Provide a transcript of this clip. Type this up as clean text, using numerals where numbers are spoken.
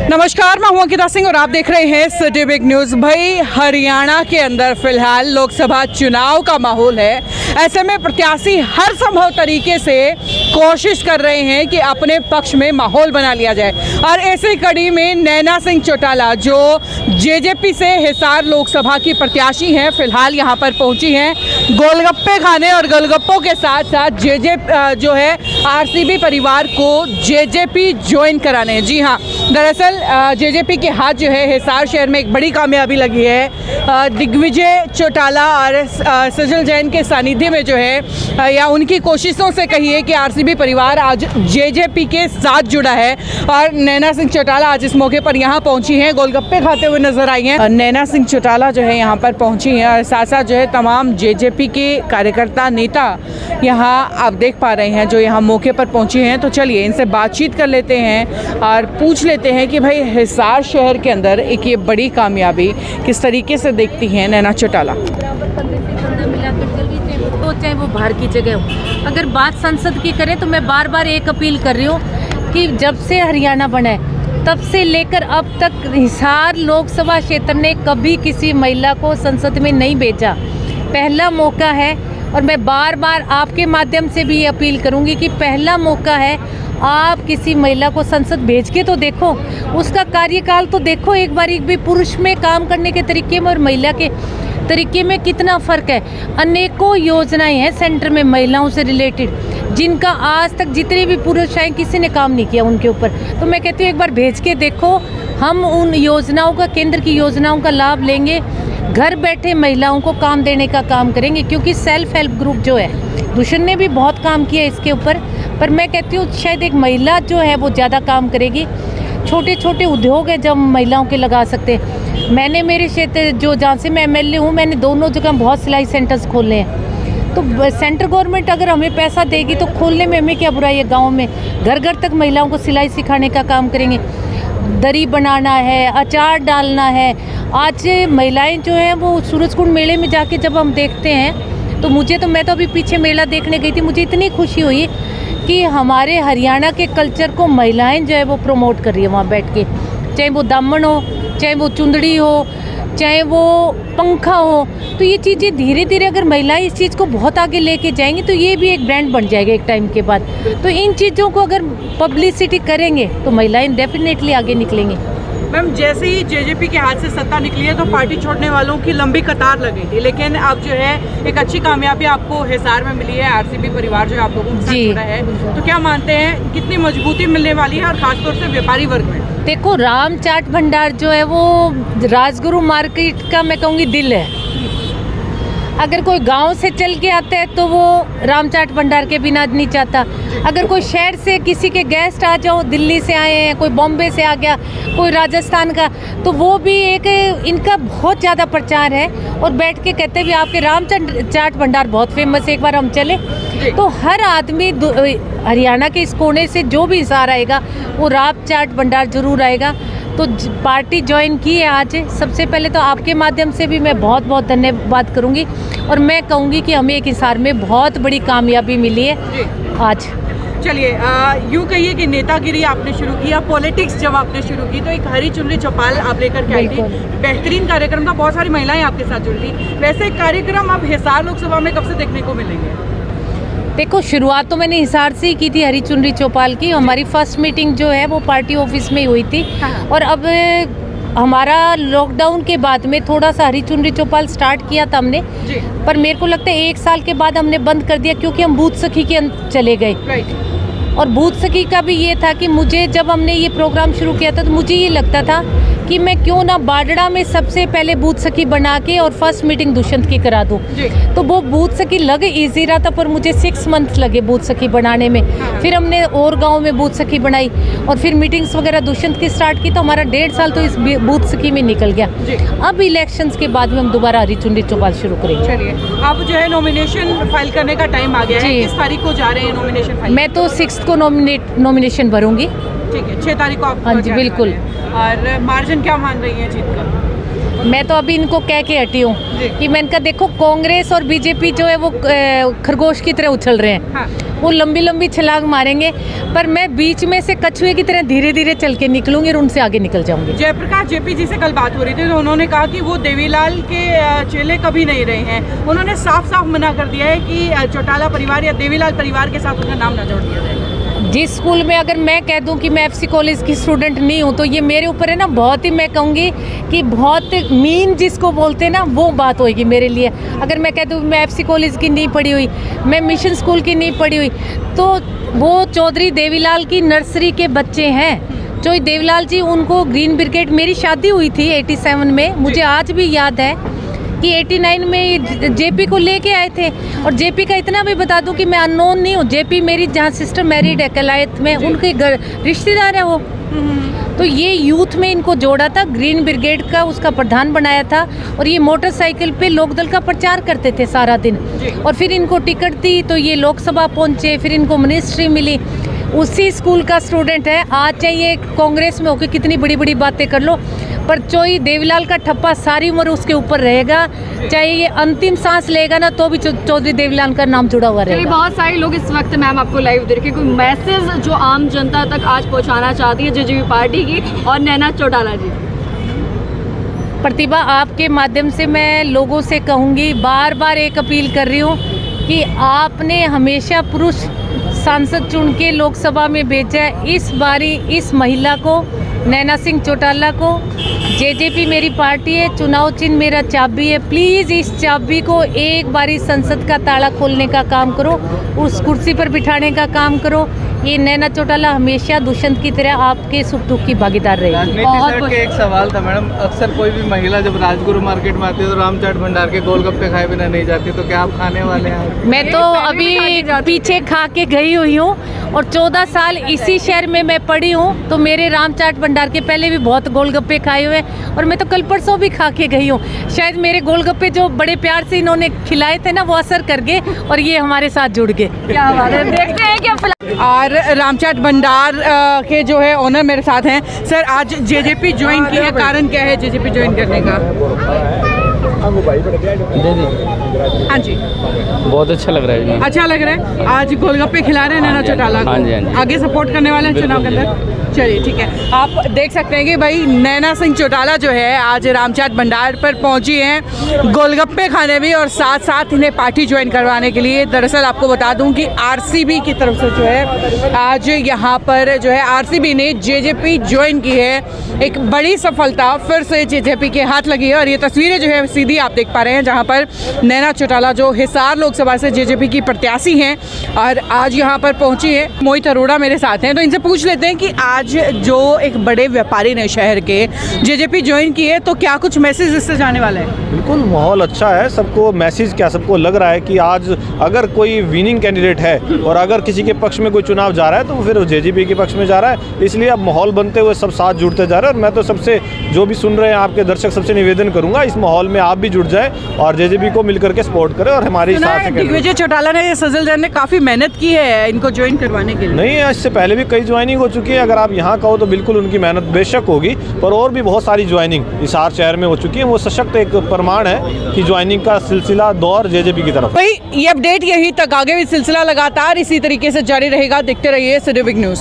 नमस्कार, मैं हूं अंकिता सिंह और आप देख रहे हैं सिटी बिग न्यूज़। भाई, हरियाणा के अंदर फिलहाल लोकसभा चुनाव का माहौल है। ऐसे में प्रत्याशी हर संभव तरीके से कोशिश कर रहे हैं कि अपने पक्ष में माहौल बना लिया जाए। और ऐसी कड़ी में नैना सिंह चौटाला, जो जेजेपी से हिसार लोकसभा की प्रत्याशी हैं, फिलहाल यहां पर पहुंची हैं गोलगप्पे खाने और गोलगप्पों के साथ साथ जो है आरसीबी परिवार को जेजेपी ज्वाइन कराने। जी हाँ, दरअसल जेजेपी के हाथ जो है हिसार शहर में एक बड़ी कामयाबी लगी है। दिग्विजय चौटाला और सजल जैन के सानिध्य में जो है या उनकी कोशिशों से कहिए कि आरसीबी परिवार आज जेजेपी के साथ जुड़ा है। और नैना सिंह चौटाला आज इस मौके पर यहाँ पहुँची हैं, गोलगप्पे खाते हुए नजर आई हैं। नैना सिंह चौटाला जो है यहाँ पर पहुँची हैं और साथ साथ जो है तमाम जेजेपी के कार्यकर्ता नेता यहाँ आप देख पा रहे हैं जो यहाँ मौके पर पहुँचे हैं। तो चलिए इनसे बातचीत कर लेते हैं और पूछ लेते हैं कि भाई हिसार शहर के अंदर एक ये बड़ी कामयाबी किस तरीके से देखती हैं नैना चौटाला। तो चाहे वो बाहर की जगह हो, अगर बात संसद की करें तो मैं बार बार एक अपील कर रही हूँ कि जब से हरियाणा बना है तब से लेकर अब तक हिसार लोकसभा क्षेत्र ने कभी किसी महिला को संसद में नहीं भेजा। पहला मौका है और मैं बार बार आपके माध्यम से भी ये अपील करूंगी कि पहला मौका है, आप किसी महिला को संसद भेज के तो देखो, उसका कार्यकाल तो देखो एक बार। एक भी पुरुष में काम करने के तरीके में और महिला के तरीके में कितना फ़र्क है। अनेकों योजनाएं हैं सेंटर में महिलाओं से रिलेटेड, जिनका आज तक जितने भी पुरुष आए किसी ने काम नहीं किया उनके ऊपर। तो मैं कहती हूँ एक बार भेज के देखो, हम उन योजनाओं का, केंद्र की योजनाओं का लाभ लेंगे, घर बैठे महिलाओं को काम देने का काम करेंगे। क्योंकि सेल्फ हेल्प ग्रुप जो है, दूषण ने भी बहुत काम किया इसके ऊपर, पर मैं कहती हूँ शायद एक महिला जो है वो ज़्यादा काम करेगी। छोटे छोटे उद्योग है जब महिलाओं के लगा सकते हैं। मैंने मेरे क्षेत्र जो जहाँ से मैं एमएलए हूँ, मैंने दोनों जगह बहुत सिलाई सेंटर्स खोले हैं। तो सेंट्रल गवर्नमेंट अगर हमें पैसा देगी तो खोलने में हमें क्या बुराई है। गाँव में घर घर तक महिलाओं को सिलाई सिखाने का काम करेंगे। दरी बनाना है, अचार डालना है। आज महिलाएं जो हैं वो सूरजकुंड मेले में जाके जब हम देखते हैं तो मैं तो अभी पीछे मेला देखने गई थी, मुझे इतनी खुशी हुई कि हमारे हरियाणा के कल्चर को महिलाएं जो है वो प्रमोट कर रही है वहाँ बैठ के। चाहे वो दामन हो, चाहे वो चुंदड़ी हो, चाहे वो पंखा हो। तो ये चीज़ें धीरे धीरे अगर महिलाएं इस चीज़ को बहुत आगे लेके जाएंगी तो ये भी एक ब्रांड बन जाएगा एक टाइम के बाद। तो इन चीज़ों को अगर पब्लिसिटी करेंगे तो महिलाएं डेफिनेटली आगे निकलेंगी। मैम, जैसे ही जेजेपी के हाथ से सत्ता निकली है तो पार्टी छोड़ने वालों की लंबी कतार लगी थी, लेकिन अब जो है एक अच्छी कामयाबी आपको हिसार में मिली है। आरसीबी परिवार जो है आप लोगों के साथ जुड़ा है, तो क्या मानते हैं कितनी मजबूती मिलने वाली है और खासतौर से व्यापारी वर्ग में? देखो, राम चाट भंडार जो है वो राजगुरु मार्केट का मैं कहूँगी दिल है। अगर कोई गांव से चल के आता है तो वो राम चाट भंडार के बिना नहीं चाहता। अगर कोई शहर से किसी के गेस्ट आ जाओ, दिल्ली से आए हैं, कोई बॉम्बे से आ गया, कोई राजस्थान का, तो वो भी एक इनका बहुत ज़्यादा प्रचार है और बैठ के कहते भी आपके राम चाट भंडार बहुत फेमस है, एक बार हम चले। तो हर आदमी हरियाणा के इस कोने से जो भी हिसार आएगा वो राम चाट भंडार जरूर आएगा। तो पार्टी ज्वाइन की है आज। सबसे पहले तो आपके माध्यम से भी मैं बहुत बहुत धन्यवाद करूंगी और मैं कहूंगी कि हमें एक हिसार में बहुत बड़ी कामयाबी मिली है आज। चलिए, यूँ कहिए कि नेतागिरी आपने शुरू किया, पॉलिटिक्स जब आपने शुरू की तो एक हरी चुनरी चौपाल आप लेकर के आई थी। बेहतरीन कार्यक्रम था, बहुत सारी महिलाएं आपके साथ जुड़ी थी। वैसे कार्यक्रम अब हिसार लोकसभा में कब से देखने को मिलेंगे? देखो, शुरुआत तो मैंने हिसार से ही की थी हरी चुनरी चौपाल की। हमारी फर्स्ट मीटिंग जो है वो पार्टी ऑफिस में ही हुई थी। और अब हमारा लॉकडाउन के बाद में थोड़ा सा हरी चुनरी चौपाल स्टार्ट किया था हमने, पर मेरे को लगता है 1 साल के बाद हमने बंद कर दिया क्योंकि हम बूथ सखी के चले गए। और बूथ सखी का भी ये था कि मुझे जब हमने ये प्रोग्राम शुरू किया था तो मुझे ये लगता था कि मैं क्यों ना बाडड़ा में सबसे पहले बूथ सखी बना के और फर्स्ट मीटिंग दुष्यंत की करा दूं। तो वो बूथ सखी लग इजी रहा था, पर मुझे 6 मंथ लगे बूथ सखी बनाने में। फिर हमने और गांव में बूथ सखी बनाई और फिर मीटिंग्स वगैरह दुष्यंत की स्टार्ट की, तो हमारा 1.5 साल तो इस बूथ सखी में निकल गया। अब इलेक्शंस के बाद में हम दोबारा हरी चुनरी चौपाल शुरू करेंगे। चलिए, अब जो है नॉमिनेशन फाइल करने का टाइम आ गया है, किस तारीख को जा रहे हैं नॉमिनेशन फाइल? मैं तो 6 को नॉमिनेशन भरूंगी। ठीक है, 6 तारीख को आप? हाँ जी, बिल्कुल। और मार्जिन क्या मान रही है जीत का? मैं तो अभी इनको कह के हटी हूँ कि मैंने कहा देखो कांग्रेस और बीजेपी जो है वो खरगोश की तरह उछल रहे हैं। हाँ। वो लंबी लंबी छलांग मारेंगे, पर मैं बीच में से कछुए की तरह धीरे धीरे चल के निकलूंगी और उनसे आगे निकल जाऊंगी। जयप्रकाश जेपी जी से कल बात हो रही थी तो उन्होंने कहा कि वो देवीलाल के चेले कभी नहीं रहे हैं। उन्होंने साफ साफ मना कर दिया है कि चौटाला परिवार या देवीलाल परिवार के साथ उनका नाम न जोड़ दिया जाए। जिस स्कूल में अगर मैं कह दूं कि मैं एफसी कॉलेज की स्टूडेंट नहीं हूं तो ये मेरे ऊपर है ना, बहुत ही मैं कहूँगी कि बहुत मीन जिसको बोलते हैं ना वो बात होगी मेरे लिए। अगर मैं कह दूं मैं एफसी कॉलेज की नहीं पढ़ी हुई, मैं मिशन स्कूल की नहीं पढ़ी हुई, तो वो चौधरी देवीलाल की नर्सरी के बच्चे हैं। चौधरी देवीलाल जी, उनको ग्रीन ब्रिगेड, मेरी शादी हुई थी 87 में, मुझे आज भी याद है कि 89 में जेपी को लेके आए थे। और जेपी का इतना भी बता दूं कि मैं अननोन नहीं हूँ। जेपी मेरी जहाँ सिस्टर मैरिड है कलायत में, उनके रिश्तेदार है वो। तो ये यूथ में इनको जोड़ा था, ग्रीन ब्रिगेड का उसका प्रधान बनाया था, और ये मोटरसाइकिल पे लोकदल का प्रचार करते थे सारा दिन। और फिर इनको टिकट दी तो ये लोकसभा पहुँचे, फिर इनको मिनिस्ट्री मिली। उसी स्कूल का स्टूडेंट है। आज चाहिए कांग्रेस में होकर कितनी बड़ी बड़ी बातें कर लो, पर चौधरी देवीलाल का ठप्पा सारी उम्र उसके ऊपर रहेगा। चाहे ये अंतिम सांस लेगा ना तो भी चौधरी देवीलाल का नाम जुड़ा हुआ रहेगा। बहुत सारे लोग इस वक्त मैम आपको लाइव देख के कोई मैसेज जो आम जनता तक आज पहुंचाना चाहती है जेजेपी पार्टी की और नैना चौटाला जी। प्रतिभा, आपके माध्यम से मैं लोगों से कहूँगी, बार बार एक अपील कर रही हूँ कि आपने हमेशा पुरुष सांसद चुन के लोकसभा में भेजा है। इस बारी इस महिला को, नैना सिंह चौटाला को, जेजेपी मेरी पार्टी है, चुनाव चिन्ह मेरा चाबी है, प्लीज़ इस चाबी को एक बारी संसद का ताला खोलने का काम करो, उस कुर्सी पर बिठाने का काम करो। ये नैना चौटाला हमेशा दुष्यंत की तरह आपके सुख दुख की भागीदार रहेगी। राजनीति से एक सवाल था मैडम, अक्सर कोई भी महिला जब राजगुरु मार्केट में आती है तो रामचाट भंडार के गोलगप्पे खाए बिना नहीं जाती, तो क्या आप खाने वाले हैं? मैं तो अभी पीछे खा के गई हुई हूँ और 14 साल इसी शहर में मैं पढ़ी हूँ, तो मेरे रामचाट भंडार के पहले भी बहुत गोलगप्पे खाए हुए हैं और मैं तो कल परसों भी खा के गई हूँ। शायद मेरे गोलगप्पे जो बड़े प्यार से इन्होंने खिलाए थे ना वो असर कर गए और ये हमारे साथ जुड़ गए। क्या बात है, देखते हैं कि और रामचाट भंडार के जो है ओनर मेरे साथ हैं। सर, आज जेजेपी ज्वाइन की है, कारण क्या है जेजेपी ज्वाइन करने का? हाँ जी, बहुत अच्छा लग रहा है। अच्छा लग रहा है। आज गोलगप्पे खिला रहे हैं नैना चौटाला को। हाँ जी, हाँ जी। आगे सपोर्ट करने वाले हैं चुनाव के अंदर। चलिए ठीक है, आप देख सकते हैं कि भाई नैना सिंह चौटाला जो है आज रामचाट भंडार पर पहुंची हैं गोलगप्पे खाने भी और साथ साथ इन्हें पार्टी ज्वाइन करवाने के लिए। दरअसल आपको बता दूं कि आरसीबी की तरफ से जो है आज यहाँ पर जो है आरसीबी ने जेजेपी ज्वाइन की है। एक बड़ी सफलता फिर से जेजेपी के हाथ लगी है और ये तस्वीरें जो है सीधी आप देख पा रहे हैं जहाँ पर नैना चौटाला जो हिसार लोकसभा से जेजेपी की प्रत्याशी हैं और आज यहाँ पर पहुँची है। मोहित अरोड़ा मेरे साथ हैं, तो इनसे पूछ लेते हैं कि आज जो एक बड़े व्यापारी ने शहर के जेजेपी ज्वाइन की है तो क्या कुछ मैसेज इससे जाने वाला है? बिल्कुल, माहौल अच्छा है। सबको मैसेज क्या, सबको लग रहा है कि आज अगर कोई विनिंग कैंडिडेट है और अगर किसी के पक्ष में कोई चुनाव जा रहा है तो फिर जेजेपी के पक्ष में जा रहा है। इसलिए अब माहौल बनते हुए सब साथ जुड़ते जा रहे हैं और मैं तो सबसे, जो भी सुन रहे हैं आपके दर्शक, सबसे निवेदन करूंगा इस माहौल में आप भी जुड़ जाए और जेजेपी को मिलकर के सपोर्ट करें और हमारी साथ। दिग्विजय चौटाला ने, सजल जैन ने काफी मेहनत की है इनको ज्वाइन करवाने के लिए। नहीं, इससे पहले भी कई ज्वाइनिंग हो चुकी है। अगर आप यहाँ कहो तो बिल्कुल उनकी मेहनत बेशक होगी, पर और भी बहुत सारी ज्वाइनिंग हिसार शहर में हो चुकी है। वो सशक्त एक प्रमाण है कि ज्वाइनिंग का सिलसिला दौर जेजेपी की तरफ। भाई ये अपडेट यहीं तक, आगे भी सिलसिला लगातार इसी तरीके से जारी रहेगा। देखते रहिए सिटी बिग न्यूज़।